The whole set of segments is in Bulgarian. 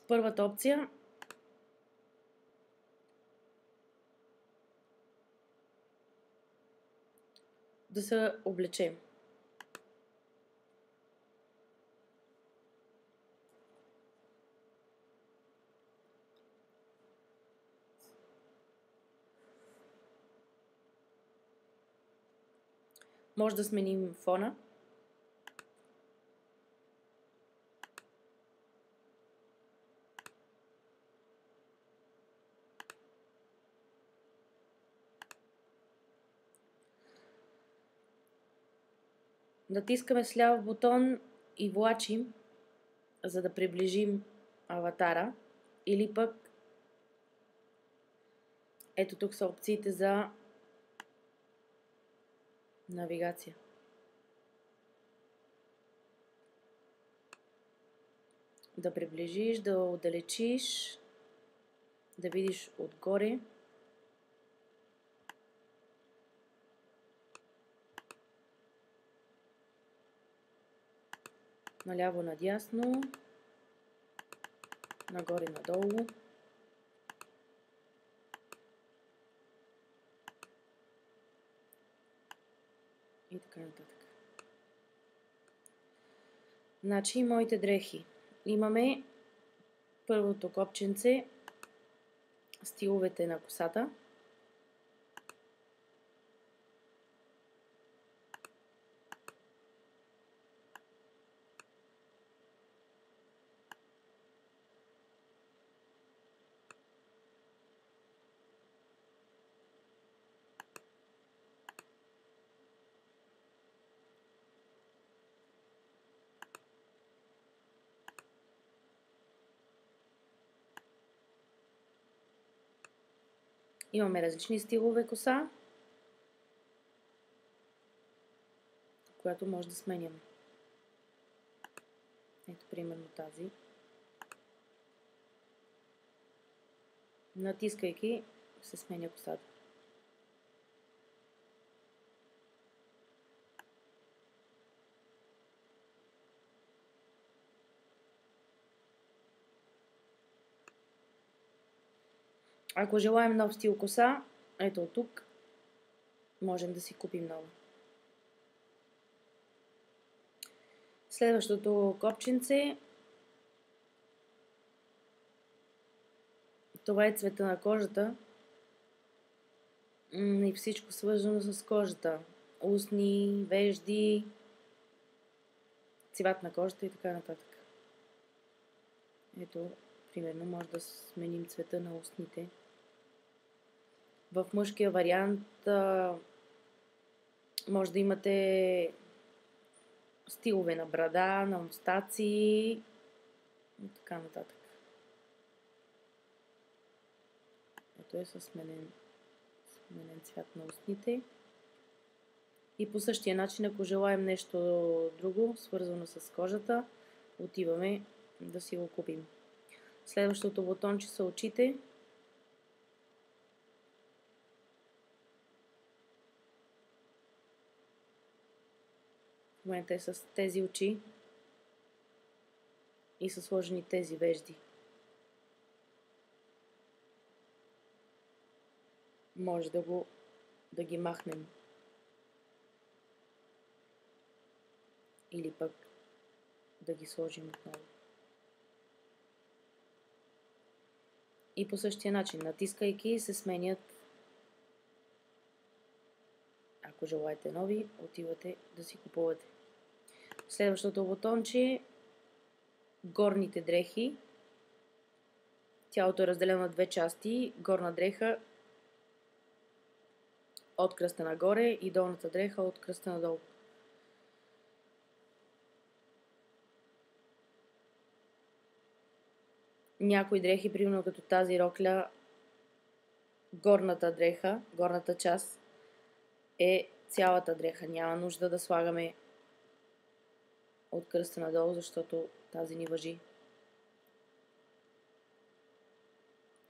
Първата опция да се облечем. Може да сменим фона. Натискаме с ляв бутон и влачим, за да приближим аватара. Или пък ето тук са опциите за навигация. Да приближиш, да отдалечиш, да видиш отгоре. Наляво, надясно, нагоре, надолу. И така нататък. Значи, моите дрехи. Имаме първото копченце, стиловете на косата. Имаме различни стилове коса, която може да сменяме. Ето, примерно тази. Натискайки, се сменя косата. Ако желаем нов стил коса, ето от тук, можем да си купим нова. Следващото копченце. Това е цвета на кожата и всичко свързано с кожата. Устни, вежди, цвят на кожата и така нататък. Ето, примерно, може да сменим цвета на устните. В мъжкия вариант може да имате стилове на брада, на мустаци и така нататък. Ето е със сменен цвят на устните. И по същия начин, ако желаем нещо друго, свързано с кожата, отиваме да си го купим. Следващото бутонче са очите. В момента е с тези очи и са сложени тези вежди. Може да ги махнем. Или пък да ги сложим отново. И по същия начин, натискайки, се сменят. Ако желаете нови, отивате да си купувате. Следващото бутонче, горните дрехи. Тялото е разделено на две части. Горна дреха от кръста нагоре и долната дреха от кръста надолу. Някои дрехи, примерно като тази рокля, горната дреха, горната част е цялата дреха. Няма нужда да слагаме от кръста надолу, защото тази ни важи.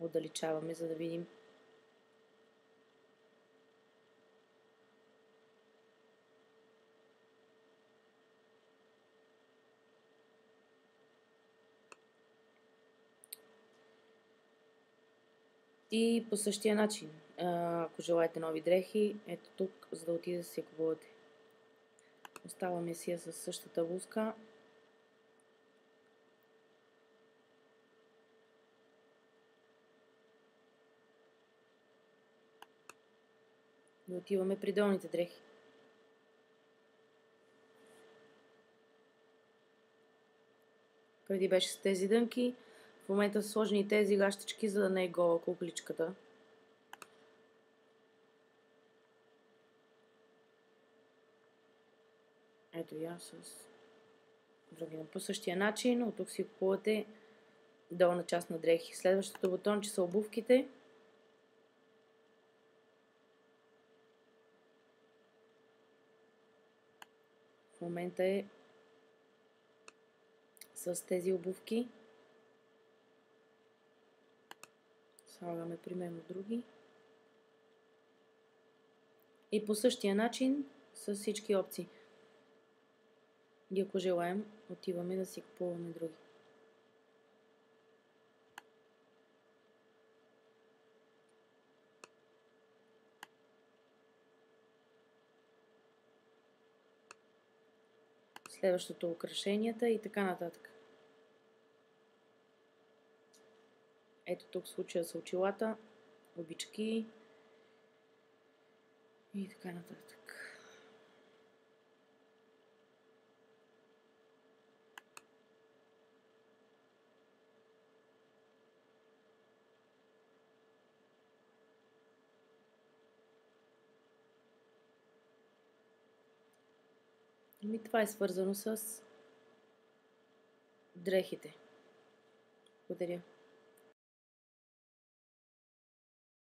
Отдалечаваме, за да видим. И по същия начин, ако желаете нови дрехи, ето тук, за да отиде да си я купувате. Оставаме си я със същата блузка. И отиваме при долните дрехи. Преди беше с тези дънки, в момента са сложени тези гащички, за да не е гола кукличката. Ето я с други. По същия начин, от тук си купувате долна част на дрехи. Следващото бутонче са обувките. В момента е с тези обувки. Слагаме примерно други. И по същия начин с всички опции. И ако желаем, отиваме да си купуваме други. Следващото украшенията и така нататък. Ето тук в случая са очилата, обички и така нататък. И това е свързано с дрехите. Благодаря.